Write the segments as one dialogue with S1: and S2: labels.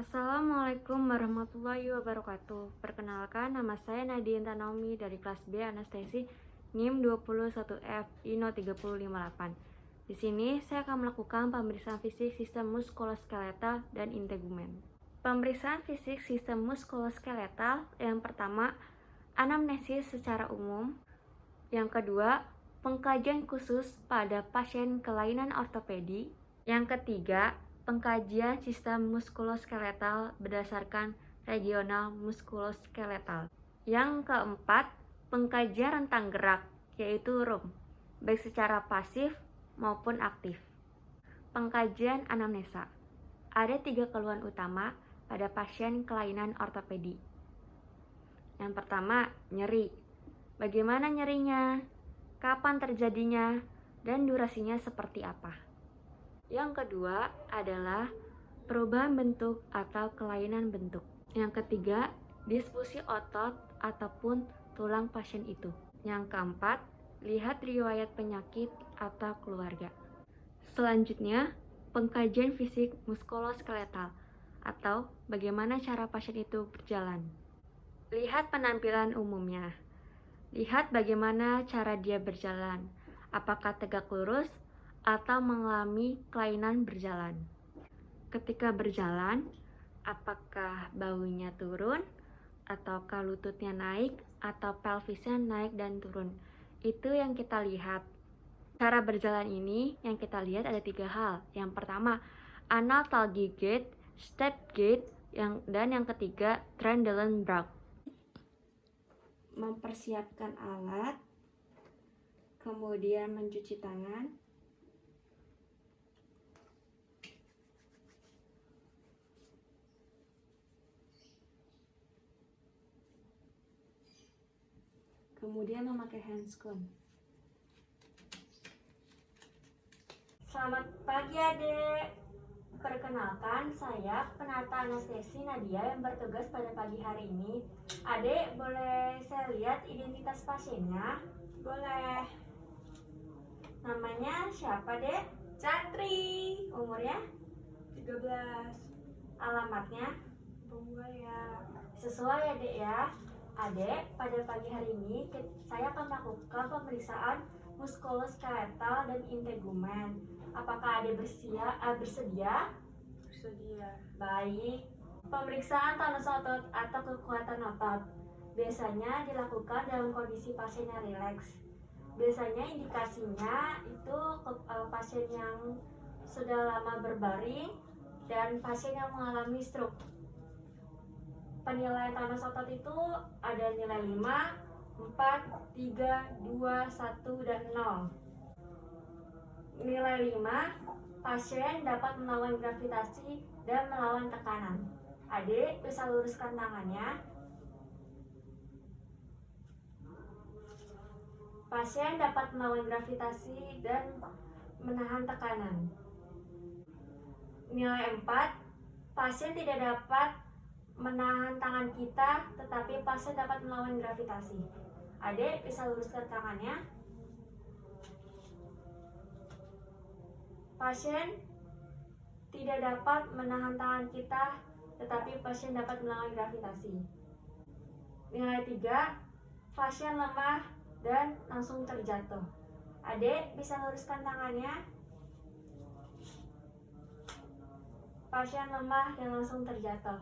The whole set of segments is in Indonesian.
S1: Assalamualaikum warahmatullahi wabarakatuh. Perkenalkan, nama saya Nadine Tanaumi dari kelas B Anestesi NIM 21F INO 3058. Di sini saya akan melakukan pemeriksaan fisik sistem muskuloskeletal dan integumen. Pemeriksaan fisik sistem muskuloskeletal yang pertama, anamnesis secara umum. Yang kedua, pengkajian khusus pada pasien kelainan ortopedi. Yang ketiga, pengkajian sistem muskuloskeletal berdasarkan regional muskuloskeletal. Yang keempat, pengkajian rentang gerak, yaitu RUM, baik secara pasif maupun aktif. Pengkajian anamnesa. Ada 3 keluhan utama pada pasien kelainan ortopedi. Yang pertama, nyeri. Bagaimana nyerinya? Kapan terjadinya? Dan durasinya seperti apa? Yang kedua adalah perubahan bentuk atau kelainan bentuk. Yang ketiga, disfusi otot ataupun tulang pasien itu. Yang keempat, lihat riwayat penyakit atau keluarga. Selanjutnya, pengkajian fisik muskuloskeletal atau bagaimana cara pasien itu berjalan. Lihat penampilan umumnya. Lihat bagaimana cara dia berjalan. Apakah tegak lurus atau mengalami kelainan berjalan. Ketika berjalan, apakah bahunya turun, ataukah lututnya naik, atau pelvisnya naik dan turun. Itu yang kita lihat. Cara berjalan ini yang kita lihat ada 3 hal. Yang pertama, analtalgi gait, step gait, dan yang ketiga, Trendelenburg. Mempersiapkan alat, kemudian mencuci tangan, kemudian memakai handscone. Selamat pagi adik. Perkenalkan, saya penata anestesi Nadia yang bertugas pada pagi hari ini. Adik, boleh saya lihat identitas pasiennya? Boleh. Namanya siapa, Dek?
S2: Chandri,
S1: Umurnya?
S2: 13.
S1: Alamatnya?
S2: Bongbaya.
S1: Sesuai ya, Dek ya. Adik, pada pagi hari ini saya akan melakukan pemeriksaan muskuloskeletal dan integumen. Apakah adik bersedia?
S2: Bersedia.
S1: Baik. Pemeriksaan tonus otot atau kekuatan otot biasanya dilakukan dalam kondisi pasien yang rileks. Biasanya indikasinya itu pasien yang sudah lama berbaring dan pasien yang mengalami stroke. Penilaian tonus otot itu ada nilai 5, 4, 3, 2, 1, dan 0. Nilai 5, pasien dapat melawan gravitasi dan melawan tekanan. Adik bisa luruskan tangannya. Pasien dapat melawan gravitasi dan menahan tekanan. Nilai 4, pasien tidak dapat menahan tangan kita, tetapi pasien dapat melawan gravitasi. Adik bisa luruskan tangannya. Pasien tidak dapat menahan tangan kita, tetapi pasien dapat melawan gravitasi. Nilai 3, pasien lemah dan langsung terjatuh. Adik bisa luruskan tangannya. Pasien lemah dan langsung terjatuh.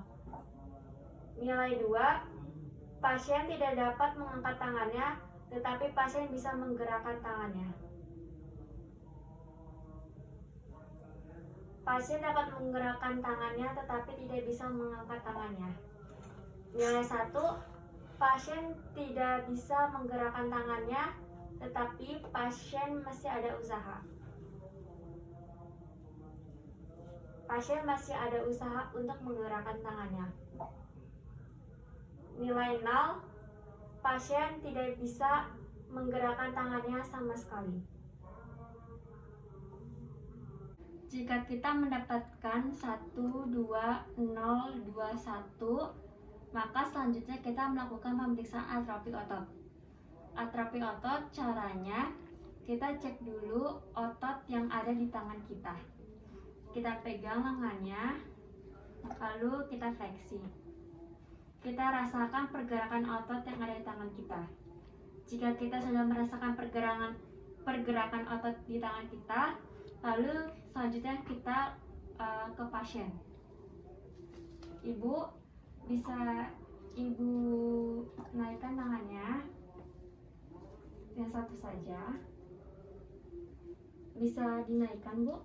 S1: Nilai 2, pasien tidak dapat mengangkat tangannya, tetapi pasien bisa menggerakkan tangannya. Pasien dapat menggerakkan tangannya, tetapi tidak bisa mengangkat tangannya. Nilai 1, pasien tidak bisa menggerakkan tangannya, tetapi pasien masih ada usaha. Pasien masih ada usaha untuk menggerakkan tangannya. Nilai 0, pasien tidak bisa menggerakkan tangannya sama sekali. Jika kita mendapatkan 1, 2, 0, 2, 1, maka selanjutnya kita melakukan pemeriksaan atrofi otot. Atrofi otot caranya kita cek dulu otot yang ada di tangan kita. Kita pegang lengannya, Lalu kita fleksi. Kita rasakan pergerakan otot yang ada di tangan kita. Jika kita sudah merasakan pergerakan otot di tangan kita, lalu selanjutnya kita ke pasien. Ibu bisa naikkan tangannya yang satu saja. Bisa dinaikkan, Bu.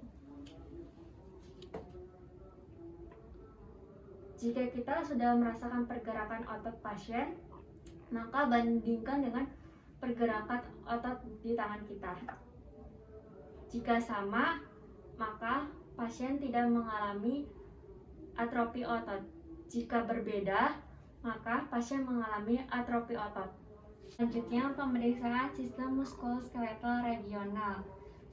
S1: Jika kita sudah merasakan pergerakan otot pasien, maka bandingkan dengan pergerakan otot di tangan kita. Jika sama, maka pasien tidak mengalami atrofi otot. Jika berbeda, maka pasien mengalami atrofi otot. Selanjutnya, pemeriksaan sistem muskuloskeletal regional.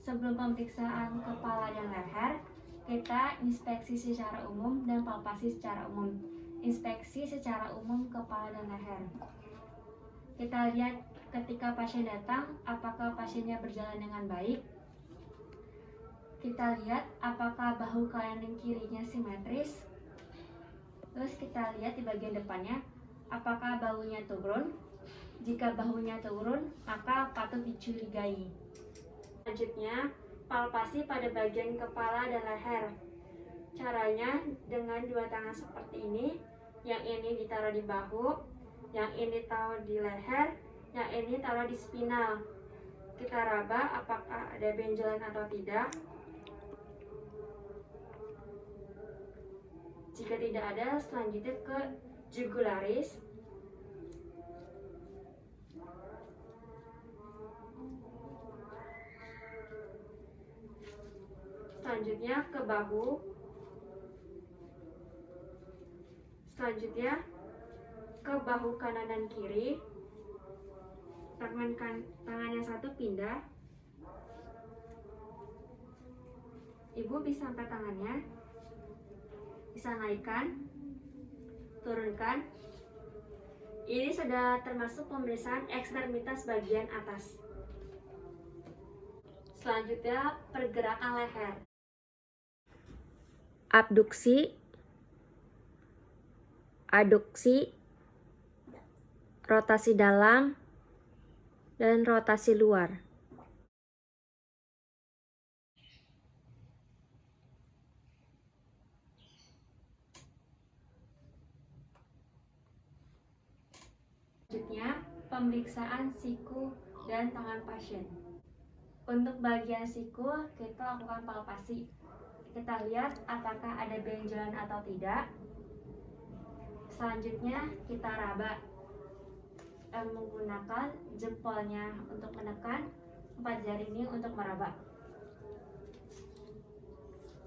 S1: Sebelum pemeriksaan kepala dan leher, kita inspeksi secara umum dan palpasi secara umum. Inspeksi secara umum kepala dan leher. Kita lihat ketika pasien datang, apakah pasiennya berjalan dengan baik. Kita lihat apakah bahu kanan dan kirinya simetris. Terus kita lihat di bagian depannya, apakah bahunya turun. Jika bahunya turun, maka patut dicurigai. Selanjutnya, palpasi pada bagian kepala dan leher. Caranya dengan dua tangan seperti ini. Yang ini ditaruh di bahu, yang ini taruh di leher, yang ini taruh di spinal. Kita raba apakah ada benjolan atau tidak. Jika tidak ada, selanjutnya ke jugularis. Selanjutnya ke bahu. Selanjutnya ke bahu kanan dan kiri. Tangan yang satu pindah. Ibu bisa angkat tangannya, bisa naikkan, turunkan. Ini sudah termasuk pemeriksaan ekstremitas bagian atas. Selanjutnya, pergerakan leher. Abduksi, aduksi, rotasi dalam, dan rotasi luar. Selanjutnya, pemeriksaan siku dan tangan pasien. Untuk bagian siku, kita lakukan palpasi. Kita lihat apakah ada benjolan atau tidak. Selanjutnya, kita raba menggunakan jempolnya untuk menekan, 4 jari ini untuk meraba.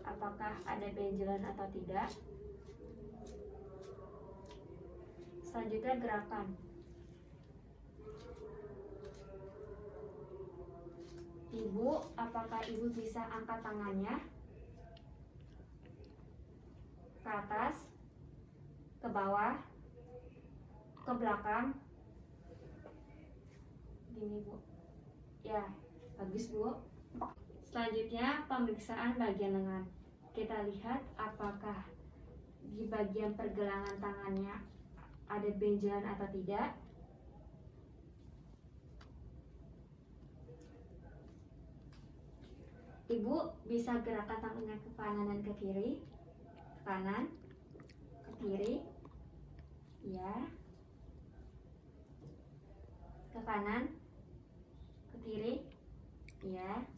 S1: Apakah ada benjolan atau tidak. Selanjutnya, gerakan. Ibu, apakah ibu bisa angkat tangannya ke atas, ke bawah, ke belakang? Gini, Bu. Ya, bagus, Bu. Selanjutnya, pemeriksaan bagian lengan. Kita lihat apakah di bagian pergelangan tangannya ada benjolan atau tidak. Ibu bisa gerakan tangannya ke kanan dan ke kiri. Ke kanan, ke kiri. Ya. Ke kanan, ke kiri. Ya.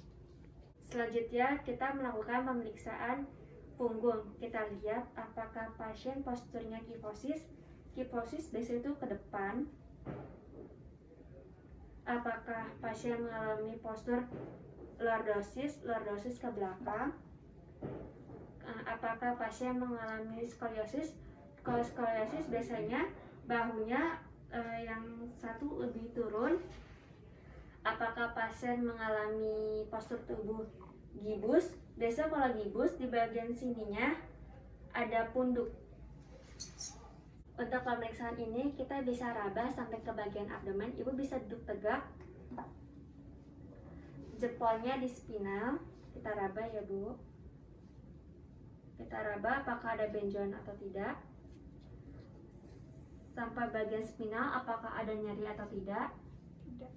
S1: Selanjutnya kita melakukan pemeriksaan punggung. Kita lihat apakah pasien posturnya kifosis. Kifosis biasanya itu ke depan. Apakah pasien mengalami postur lordosis ke belakang. Apakah pasien mengalami skoliosis? Kalau skoliosis biasanya bahunya yang satu lebih turun. Apakah pasien mengalami postur tubuh gibus? Biasanya kalau gibus di bagian sininya ada punduk. Untuk pemeriksaan ini kita bisa raba sampai ke bagian abdomen. Ibu bisa duduk tegak. Jempolnya di spinal, kita raba ya, Bu. Kita raba apakah ada benjolan atau tidak. Sampai bagian spinal apakah ada nyeri atau tidak.
S2: Tidak.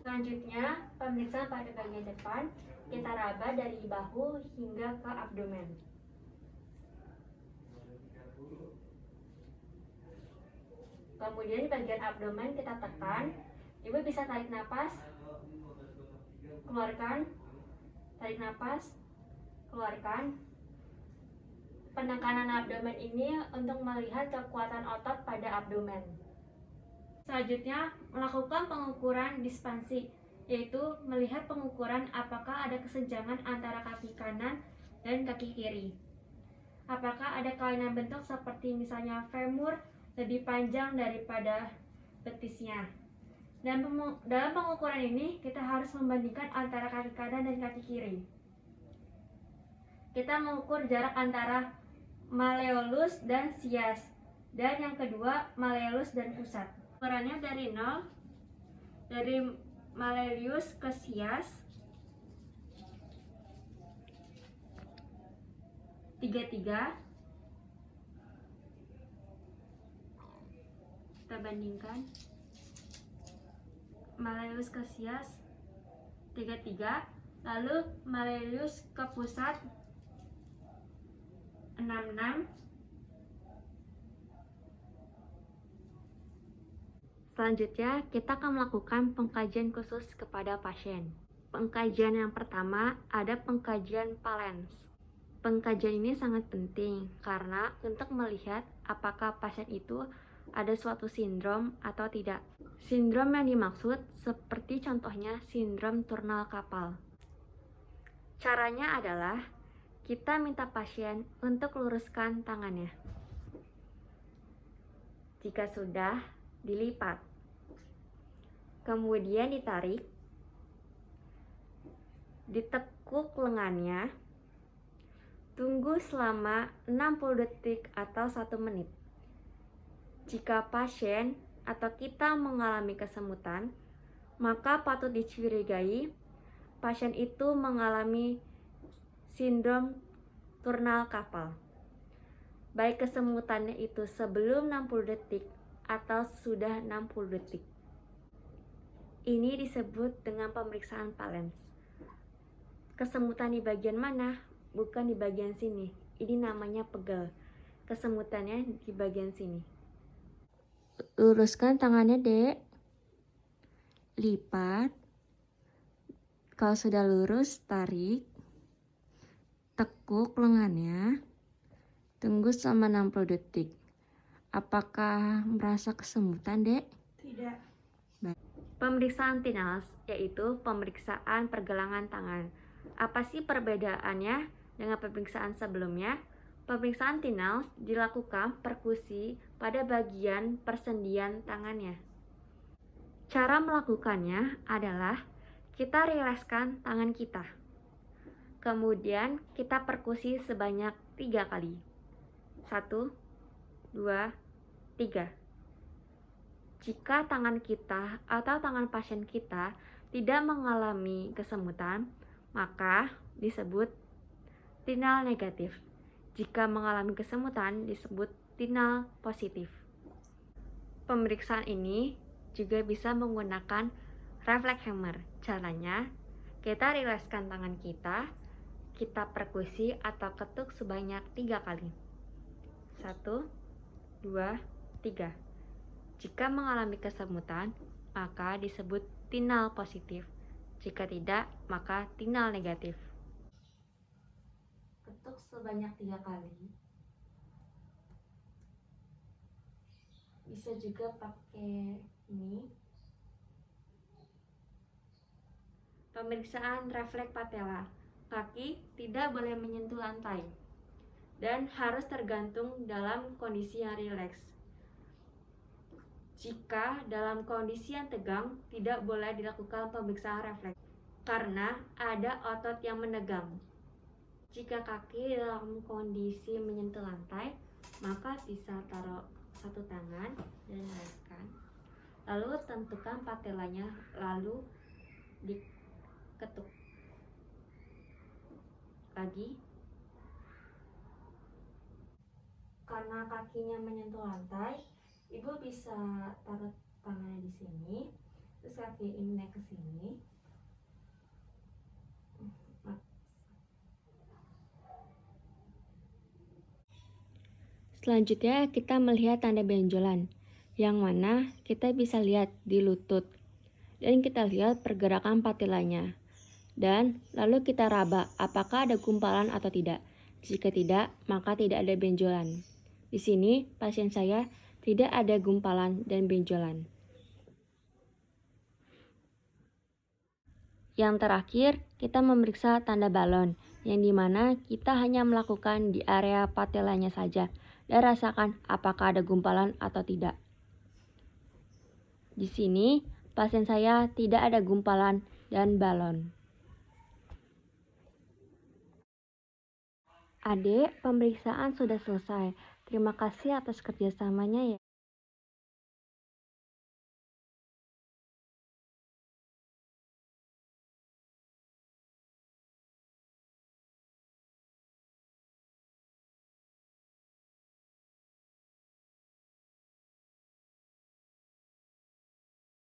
S1: Selanjutnya, pemeriksaan pada bagian depan. Kita raba dari bahu hingga ke abdomen. Kemudian di bagian abdomen kita tekan. Ibu bisa tarik napas, keluarkan, tarik napas, keluarkan. Penekanan abdomen ini untuk melihat kekuatan otot pada abdomen. Selanjutnya, melakukan pengukuran dispansi, yaitu melihat pengukuran apakah ada kesenjangan antara kaki kanan dan kaki kiri. Apakah ada kelainan bentuk seperti misalnya femur lebih panjang daripada betisnya. Dan dalam pengukuran ini kita harus membandingkan antara kaki kanan dan kaki kiri. Kita mengukur jarak antara malleolus dan sias, dan yang kedua malleolus dan pusat. Ukurannya dari 0, dari malleolus ke sias 33. Kita bandingkan malleolus ke sias 33, lalu malleolus ke pusat 66. Selanjutnya, kita akan melakukan pengkajian khusus kepada pasien. Pengkajian yang pertama ada pengkajian Palens. Pengkajian ini sangat penting karena untuk melihat apakah pasien itu ada suatu sindrom atau tidak. Sindrom yang dimaksud seperti contohnya sindrom turnal kapal. Caranya adalah kita minta pasien untuk luruskan tangannya. Jika sudah, dilipat, kemudian ditarik, ditekuk lengannya, tunggu selama 60 detik atau 1 menit. Jika pasien atau kita mengalami kesemutan, maka patut dicurigai pasien itu mengalami sindrom turnal kapal. Baik kesemutannya itu sebelum 60 detik atau sudah 60 detik. Ini disebut dengan pemeriksaan Palens. Kesemutan di bagian mana? Bukan di bagian sini. Ini namanya pegel. Kesemutannya di bagian sini. Luruskan tangannya, Dek. Lipat. Kalau sudah lurus, tarik. Tekuk lengannya. Tunggu selama 60 detik. Apakah merasa kesemutan, Dek?
S2: Tidak.
S1: Pemeriksaan TINALS yaitu pemeriksaan pergelangan tangan. Apa sih perbedaannya dengan pemeriksaan sebelumnya? Pemeriksaan TINALS dilakukan perkusi pada bagian persendian tangannya. Cara melakukannya adalah kita rilekskan tangan kita. Kemudian kita perkusi sebanyak 3 kali. 1, 2, 3. Jika tangan kita atau tangan pasien kita tidak mengalami kesemutan, maka disebut tinal negatif. Jika mengalami kesemutan, disebut tinal positif. Pemeriksaan ini juga bisa menggunakan refleks hammer. Caranya, kita rilekskan tangan kita perkusi atau ketuk sebanyak 3 kali. 1, 2, 3. Jika mengalami kesemutan, maka disebut tinal positif. Jika tidak, maka tinal negatif. Ketuk sebanyak 3 kali. Bisa juga pakai ini. Pemeriksaan refleks patella. Kaki tidak boleh menyentuh lantai dan harus tergantung dalam kondisi yang rileks. Jika dalam kondisi yang tegang, tidak boleh dilakukan pemeriksaan refleks karena ada otot yang menegang. Jika kaki dalam kondisi menyentuh lantai, maka bisa taruh satu tangan dan rilekskan. Lalu tentukan patellanya, lalu ketuk. Lagi. Karena kakinya menyentuh lantai, ibu bisa taruh tangannya di sini, terus kaki ini naik ke sini. Selanjutnya kita melihat tanda benjolan, yang mana kita bisa lihat di lutut, dan kita lihat pergerakan patilanya. Dan lalu kita raba apakah ada gumpalan atau tidak. Jika tidak, maka tidak ada benjolan. Di sini pasien saya tidak ada gumpalan dan benjolan. Yang terakhir, kita memeriksa tanda balon, yang dimana kita hanya melakukan di area patelanya saja dan rasakan apakah ada gumpalan atau tidak. Di sini, pasien saya tidak ada gumpalan dan balon. Adik, pemeriksaan sudah selesai. Terima kasih atas kerjasamanya ya.